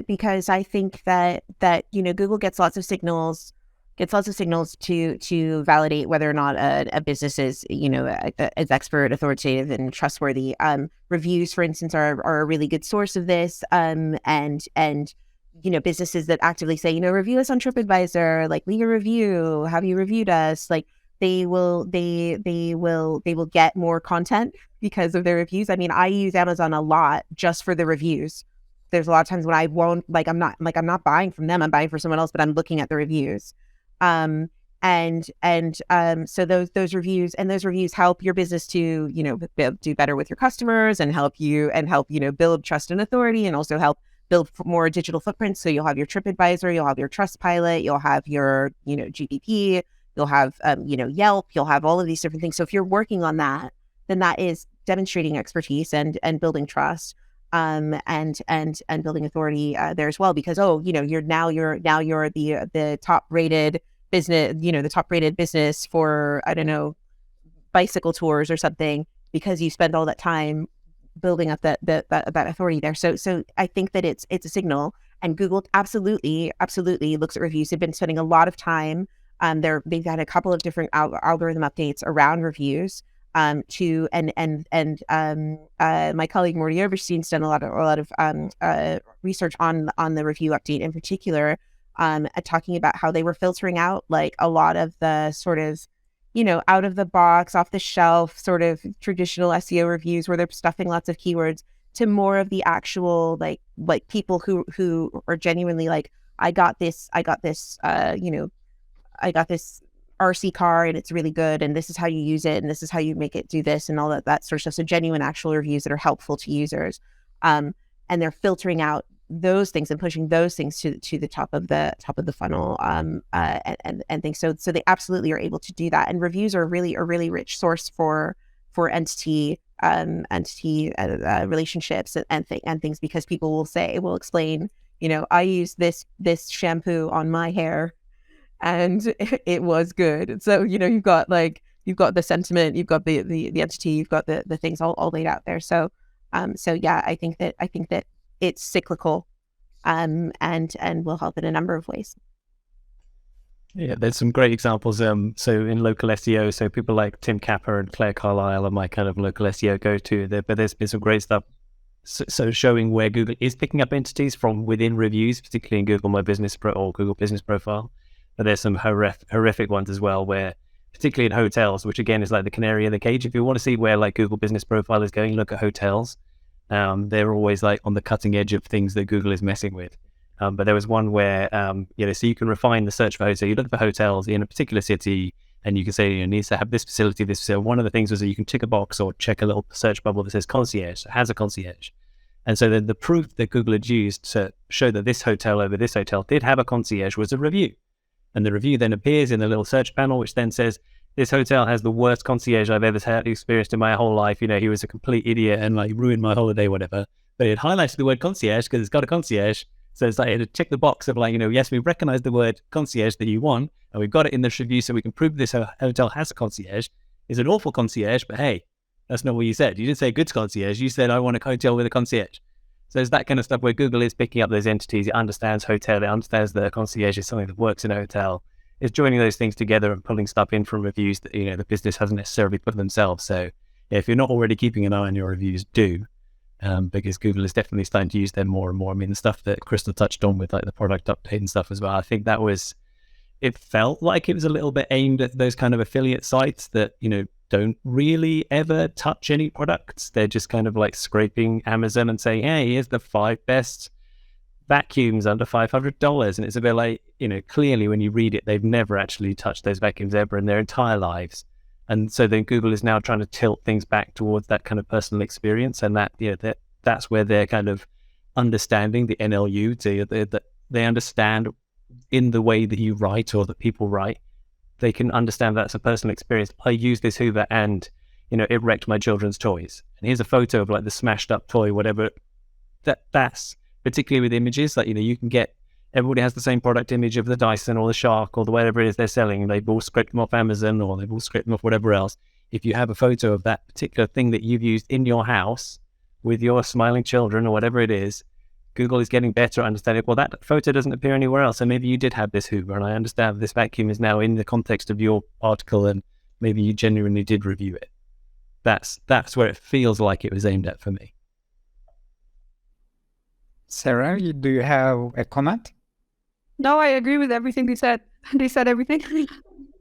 because I think that Google gets lots of signals to validate whether or not a business is is expert, authoritative, and trustworthy. Reviews, for instance, are a really good source of this. And businesses that actively say, review us on TripAdvisor, like leave a review, have you reviewed us, like they will get more content because of their reviews. I mean, I use Amazon a lot just for the reviews. There's a lot of times when I won't, I'm not buying from them, I'm buying for someone else, but I'm looking at the reviews. So those reviews help your business to, do better with your customers and help build trust and authority, and also help build more digital footprints. So you'll have your TripAdvisor, you'll have your Trustpilot, you'll have your, GPP, you'll have, Yelp, you'll have all of these different things. So if you're working on that, then that is demonstrating expertise and building trust, and building authority there as well. Because you're the top rated business, the top rated business for, I don't know, bicycle tours or something, because you spend all that time building up that authority there. So I think that it's a signal, and Google absolutely looks at reviews. They've been spending a lot of time. They've had a couple of different algorithm updates around reviews. My colleague Morty Oberstein's done a lot of research on the review update in particular, talking about how they were filtering out like a lot of the sort of, out of the box, off the shelf sort of traditional SEO reviews where they're stuffing lots of keywords, to more of the actual like people who are genuinely like, I got this RC car and it's really good, and this is how you use it, and this is how you make it do this, and all that sort of stuff. So genuine actual reviews that are helpful to users, and they're filtering out those things and pushing those things to the top of the funnel, and things. So they absolutely are able to do that. And reviews are a really rich source for entity relationships and things, because people will explain, I use this shampoo on my hair and it was good. So you've got the sentiment, you've got the entity, you've got the things all laid out there. So yeah, I think that it's cyclical, and will help in a number of ways. Yeah, there's some great examples. So in local SEO, so people like Tim Capper and Claire Carlisle are my kind of local SEO go-to. But there's been some great stuff. So showing where Google is picking up entities from within reviews, particularly in Google My Business or Google Business Profile. But there's some horrific ones as well, where particularly in hotels, which again is like the canary in the cage. If you want to see where like Google Business Profile is going, look at hotels. They're always like on the cutting edge of things that Google is messing with. But there was one where, so you can refine the search for hotel. You look for hotels in a particular city, and you can say, it needs to have this facility, this facility. One of the things was that you can tick a box or check a little search bubble that says concierge, it has a concierge. And so then the proof that Google had used to show that this hotel over this hotel did have a concierge was a review. And the review then appears in the little search panel, which then says, this hotel has the worst concierge I've ever experienced in my whole life. He was a complete idiot and like ruined my holiday, whatever. But it highlights the word concierge because it's got a concierge. So it's like it check the box of like, yes, we recognize the word concierge that you want, and we've got it in this review so we can prove this hotel has a concierge. It's an awful concierge, but hey, that's not what you said. You didn't say good concierge. You said, I want a hotel with a concierge. So it's that kind of stuff where Google is picking up those entities. It understands hotel. It understands that a concierge is something that works in a hotel. It's joining those things together and pulling stuff in from reviews that, the business hasn't necessarily put themselves. So if you're not already keeping an eye on your reviews, do. Because Google is definitely starting to use them more and more. I mean, the stuff that Crystal touched on with like the product update and stuff as well, I think it felt like it was a little bit aimed at those kind of affiliate sites that, don't really ever touch any products. They're just kind of like scraping Amazon and saying, hey, here's the 5 best vacuums under $500. And it's a bit like, clearly when you read it, they've never actually touched those vacuums ever in their entire lives. And so then Google is now trying to tilt things back towards that kind of personal experience, and that's where they're kind of understanding the NLU, they understand in the way that you write or that people write. They can understand that's a personal experience. I use this Hoover and, it wrecked my children's toys. And here's a photo of like the smashed up toy, whatever. That's particularly with images, like, you can get, everybody has the same product image of the Dyson or the Shark or the whatever it is they're selling. They've all scraped them off Amazon or they've all scraped them off whatever else. If you have a photo of that particular thing that you've used in your house with your smiling children or whatever it is, Google is getting better at understanding, well, that photo doesn't appear anywhere else. So maybe you did have this Hoover, and I understand this vacuum is now in the context of your article, and maybe you genuinely did review it. That's where it feels like it was aimed at for me. Sarah, do you have a comment? No, I agree with everything they said. They said everything.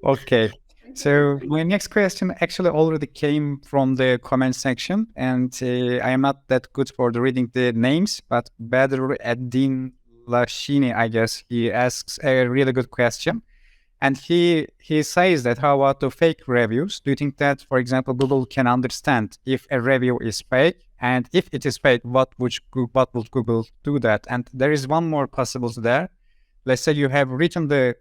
Okay. So my next question actually already came from the comment section, and I am not that good for reading the names, but Badr Eddin Lashini, I guess, he asks a really good question. And he says that, how about the fake reviews? Do you think that, for example, Google can understand if a review is fake? And if it is fake, what would Google do that? And there is one more possibility there. Let's say you have written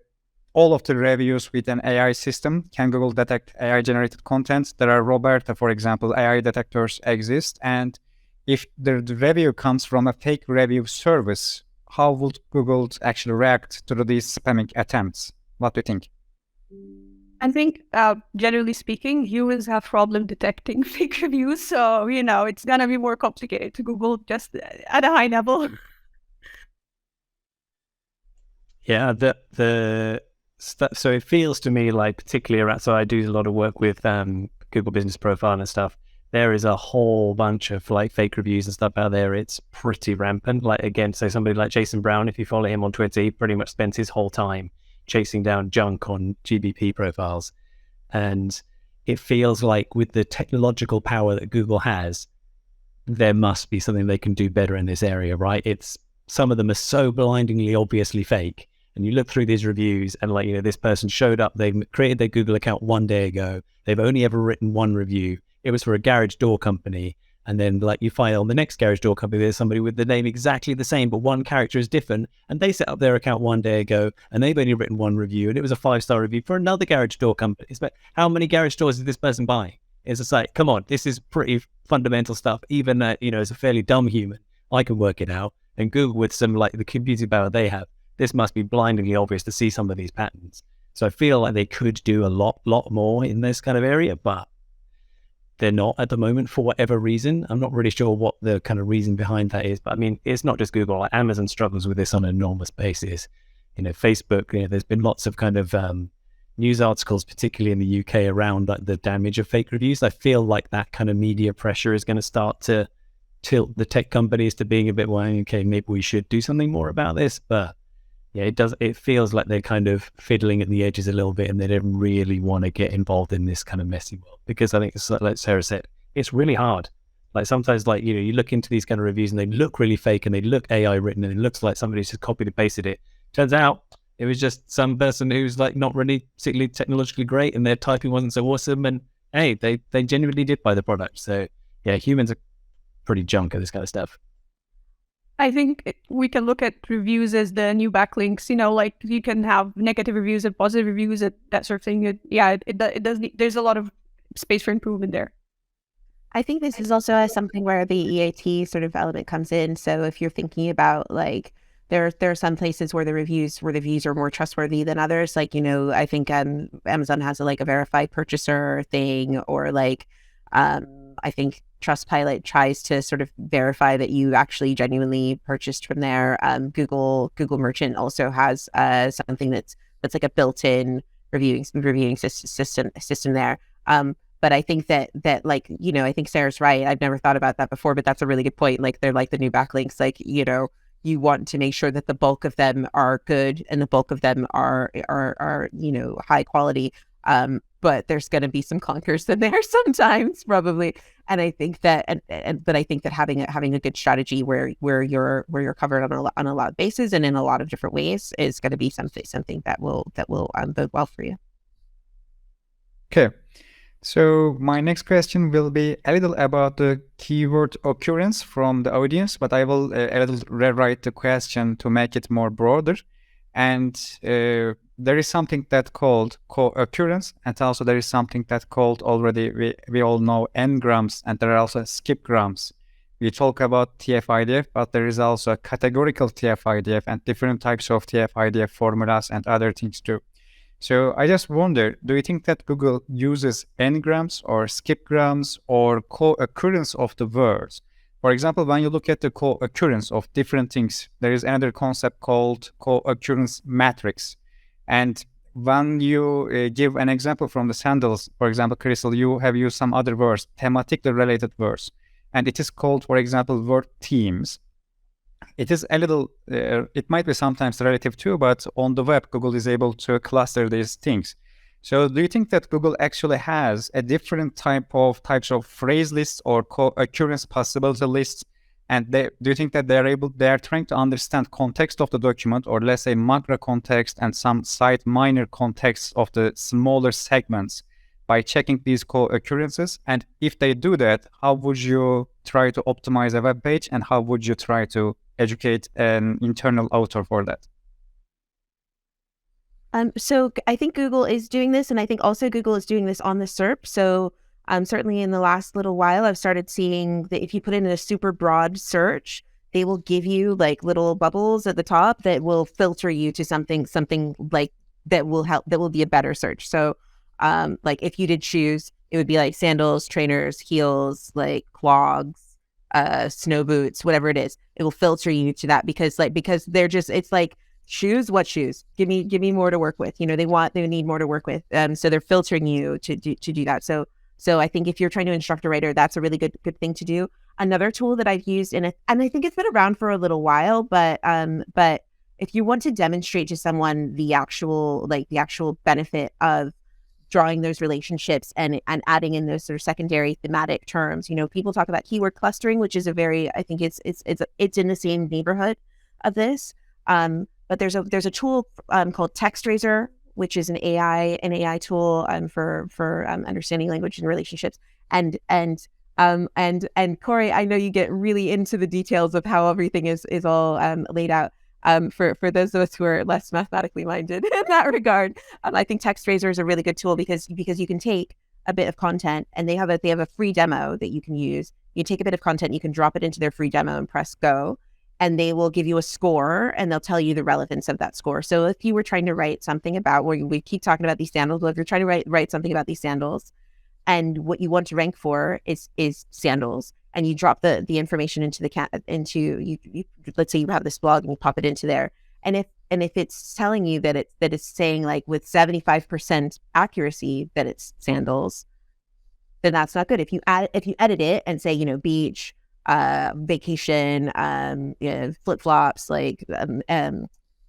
all of the reviews with an AI system. Can Google detect AI-generated content? There are Roberta, for example, AI detectors exist. And if the review comes from a fake review service, how would Google actually react to these spamming attempts? What do you think? I think, generally speaking, humans have problem detecting fake reviews. So, it's going to be more complicated to Google just at a high level. Yeah, so it feels to me like, particularly around, so I do a lot of work with Google Business Profile and stuff. There is a whole bunch of like fake reviews and stuff out there. It's pretty rampant. Like, again, so somebody like Jason Brown, if you follow him on Twitter, he pretty much spends his whole time chasing down junk on GBP profiles. And it feels like with the technological power that Google has, there must be something they can do better in this area, right? Some of them are so blindingly obviously fake. And you look through these reviews and this person showed up, they created their Google account one day ago. They've only ever written one review. It was for a garage door company. And then you find on the next garage door company, there's somebody with the name exactly the same, but one character is different. And they set up their account one day ago and they've only written one review. And it was a 5-star review for another garage door company. But how many garage doors did this person buy? It's just like, come on, this is pretty fundamental stuff. Even as a fairly dumb human, I can work it out. And Google, with some the computing power they have, this must be blindingly obvious to see some of these patterns. So I feel like they could do a lot more in this kind of area, but they're not at the moment for whatever reason. I'm not really sure what the kind of reason behind that is, but I mean, it's not just Google. Like Amazon struggles with this on an enormous basis. Facebook, there's been lots of kind of news articles, particularly in the UK, around the damage of fake reviews. I feel like that kind of media pressure is going to start to tilt the tech companies to being a bit, well, okay, maybe we should do something more about this, but yeah, it feels like they're kind of fiddling at the edges a little bit and they don't really want to get involved in this kind of messy world. Because I think, like Sarah said, it's really hard. Like sometimes you look into these kind of reviews and they look really fake and they look AI written and it looks like somebody's just copied and pasted it. Turns out it was just some person who's not really particularly technologically great and their typing wasn't so awesome. And hey, they genuinely did buy the product. So yeah, humans are pretty junk at this kind of stuff. I think we can look at reviews as the new backlinks. You can have negative reviews and positive reviews and that sort of thing. It does. There's a lot of space for improvement there. I think this is also something where the EAT sort of element comes in. So if you're thinking about there are some places where the reviews are more trustworthy than others. I think Amazon has a verified purchaser thing, or I think Trustpilot tries to sort of verify that you actually genuinely purchased from there. Google Merchant also has something that's like a built-in reviewing system there. But I think that I think Sarah's right. I've never thought about that before, but that's a really good point. They're like the new backlinks. You want to make sure that the bulk of them are good and the bulk of them are high quality. But there's going to be some clunkers in there sometimes, probably. And I think that, but I think that having a good strategy where you're covered on a lot of bases and in a lot of different ways is going to be something that will bode well for you. Okay. So my next question will be a little about the keyword occurrence from the audience, but I will a little rewrite the question to make it more broader. And there is something that called co-occurrence, and also there is something that called already, we all know n-grams, and there are also skip grams. We talk about TF-IDF, but there is also a categorical TF-IDF and different types of TF-IDF formulas and other things too. So I just wonder, do you think that Google uses n-grams or skip grams or co-occurrence of the words? For example, when you look at the co-occurrence of different things, there is another concept called co-occurrence matrix. And when you give an example from the sandals, for example, Crystal, you have used some other words, thematically related words. And it is called, for example, word themes. It is a little, it might be sometimes relative too, but on the web, Google is able to cluster these things. So do you think that Google actually has a different types of phrase lists or co-occurrence possibility lists? And do you think that they are trying to understand context of the document, or let's say macro context and some side minor context of the smaller segments by checking these co-occurrences? And if they do that, how would you try to optimize a web page, and how would you try to educate an internal author for that? So I think Google is doing this, and I think also Google is doing this on the SERP. So certainly in the last little while, I've started seeing that if you put in a super broad search, they will give you like little bubbles at the top that will filter you to something like that will be a better search. So like if you did shoes, it would be like sandals, trainers, heels, like clogs, snow boots, whatever it is. It will filter you to that because they're just, it's like, shoes, what shoes? Give me more to work with. You know, they need more to work with. So they're filtering you to do that. So I think if you're trying to instruct a writer, that's a really good thing to do. Another tool that I've used and I think it's been around for a little while, but if you want to demonstrate to someone the actual benefit of drawing those relationships and adding in those sort of secondary thematic terms, you know, people talk about keyword clustering, which is I think it's in the same neighborhood of this. But there's a tool called TextRaiser, which is an AI tool for understanding language and relationships. And Koray, I know you get really into the details of how everything is all laid out. For those of us who are less mathematically minded in that regard, I think TextRaiser is a really good tool because you can take a bit of content, and they have a free demo that you can use. You take a bit of content, you can drop it into their free demo and press go, and they will give you a score, and they'll tell you the relevance of that score. So if you were trying to write something about, where we keep talking about these sandals, well, if you're trying to write something about these sandals, and what you want to rank for is sandals, and you drop the information into let's say you have this blog and you pop it into there, and if it's telling you that it's saying like with 75% accuracy that it's sandals, then that's not good. If you edit it and say, you know, beach, vacation, flip-flops, like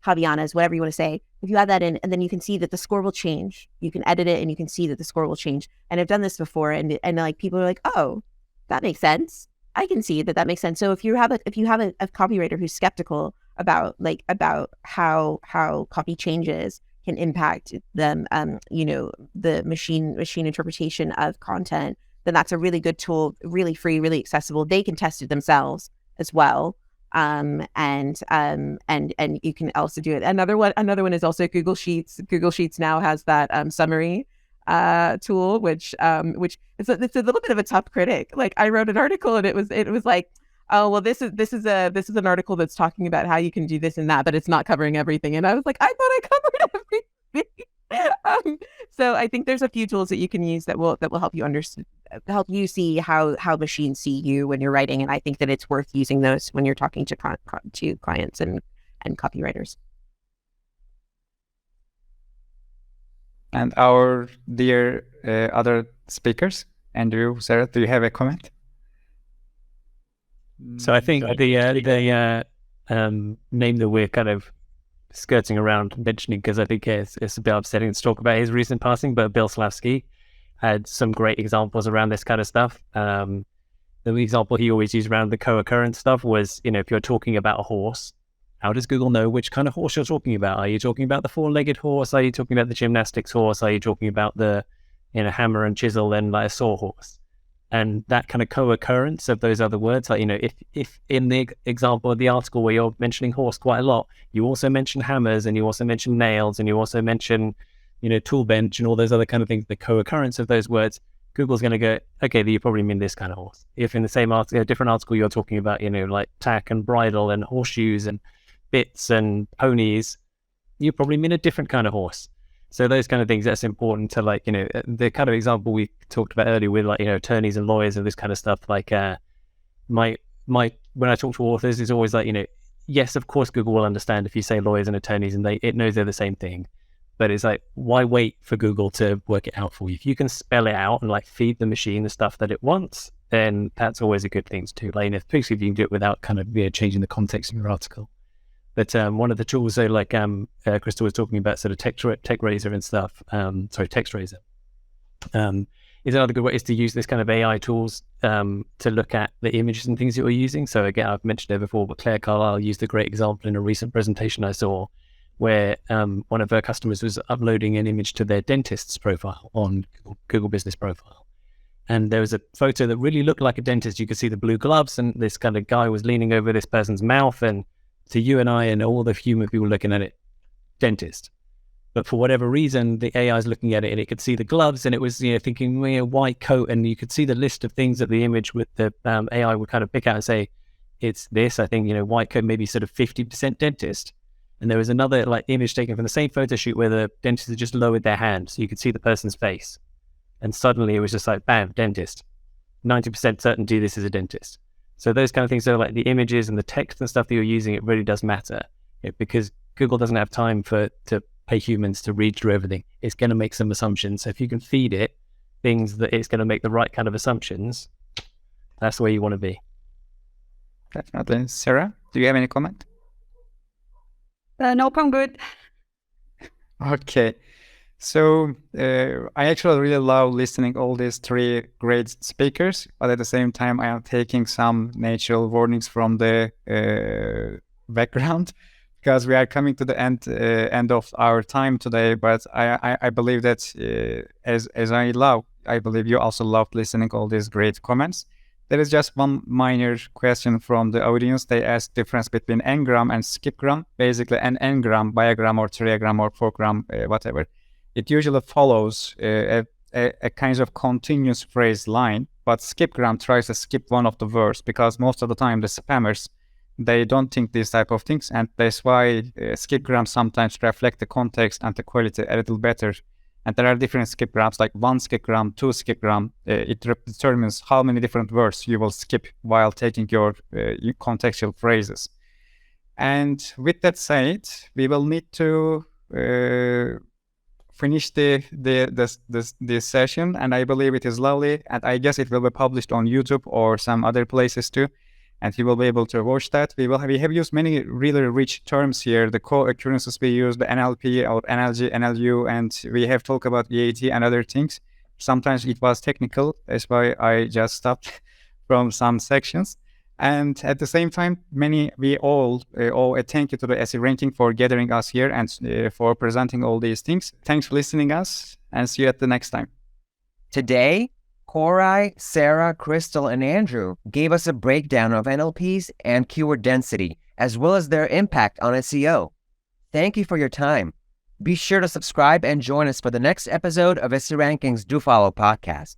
Javianas, whatever you want to say, if you add that in, and then you can see that the score will change. You can edit it and you can see that the score will change. And I've done this before, and like people are like, oh, that makes sense. I can see that makes sense. So if you have a copywriter who's skeptical about how copy changes can impact them, the machine interpretation of content, then that's a really good tool, really free, really accessible. They can test it themselves as well. And you can also do it. Another one is also Google Sheets. Google Sheets now has that summary tool, which it's a little bit of a tough critic. Like I wrote an article and it was like, oh well, this is an article that's talking about how you can do this and that, but it's not covering everything. And I was like, I thought I covered everything. So I think there's a few tools that you can use that will help you see how machines see you when you're writing, and I think that it's worth using those when you're talking to clients and copywriters. And our dear other speakers, Andrew, Sarah, do you have a comment? So I think the name that we're kind of skirting around mentioning, because I think it's a bit upsetting to talk about his recent passing, but Bill Slavsky had some great examples around this kind of stuff. The example he always used around the co-occurrence stuff was, you know, if you're talking about a horse, how does Google know which kind of horse you're talking about? Are you talking about the four-legged horse? Are you talking about the gymnastics horse? Are you talking about the hammer and chisel than like a sawhorse. And that kind of co-occurrence of those other words, like, if in the example of the article where you're mentioning horse quite a lot, you also mention hammers and you also mention nails and you also mention, tool bench and all those other kind of things, the co-occurrence of those words, Google's going to go, okay, you probably mean this kind of horse. If in the same article, a different article, you're talking about, like tack and bridle and horseshoes and bits and ponies, you probably mean a different kind of horse. So those kind of things, that's important to like, the kind of example we talked about earlier with like, attorneys and lawyers and this kind of stuff. Like my when I talk to authors, it's always like, yes, of course, Google will understand if you say lawyers and attorneys and it knows they're the same thing. But it's like, why wait for Google to work it out for you? If you can spell it out and like feed the machine the stuff that it wants, then that's always a good thing to do. Like, especially if you can do it without kind of changing the context of your article. But one of the tools, so like Crystal was talking about, sort of TextRaiser and stuff. TextRaiser is another good way is to use this kind of AI tools to look at the images and things that you're using. So again, I've mentioned it before, but Claire Carlisle used a great example in a recent presentation I saw, where one of her customers was uploading an image to their dentist's profile on Google Business Profile. And there was a photo that really looked like a dentist. You could see the blue gloves, and this kind of guy was leaning over this person's mouth, and to you and I and all the human people looking at it, dentist. But for whatever reason, the AI is looking at it and it could see the gloves, and it was thinking white coat, and you could see the list of things that the image with the AI would kind of pick out and say, it's this, I think, white coat, maybe sort of 50% dentist. And there was another like image taken from the same photo shoot where the dentist had just lowered their hand so you could see the person's face. And suddenly it was just like, bam, dentist. 90% certainty this is a dentist. So those kind of things, so like the images and the text and stuff that you're using, it really does matter, because Google doesn't have time to pay humans to read through everything. It's going to make some assumptions. So if you can feed it things that it's going to make the right kind of assumptions, that's where you want to be. Definitely. Sarah, do you have any comment? Nope, I'm good. Okay. So I actually really love listening all these three great speakers, but at the same time, I am taking some natural warnings from the background because we are coming to the end of our time today. But I believe that as I believe you also loved listening all these great comments. There is just one minor question from the audience. They asked difference between n-gram and skipgram. Basically, an n-gram, bigram or trigram or 4gram, whatever. It usually follows a kind of continuous phrase line, but skipgram tries to skip one of the words because most of the time the spammers, they don't think these type of things, and that's why skipgrams sometimes reflect the context and the quality a little better. And there are different skipgrams, like 1 skipgram, 2 skipgram. It determines how many different words you will skip while taking your contextual phrases. And with that said, we will need to finish this session, and I believe it is lovely, and I guess it will be published on YouTube or some other places too, and you will be able to watch that. We have used many really rich terms here, the co-occurrences we use, the NLP or NLG, NLU, and we have talked about EAT and other things. Sometimes it was technical, that's why I just stopped from some sections. And at the same time, we all owe a thank you to the SEO Ranking for gathering us here and for presenting all these things. Thanks for listening us, and see you at the next time. Today, Koray, Sara, Crystal, and Andrew gave us a breakdown of NLPs and keyword density, as well as their impact on SEO. Thank you for your time. Be sure to subscribe and join us for the next episode of SEO Ranking's Do Follow podcast.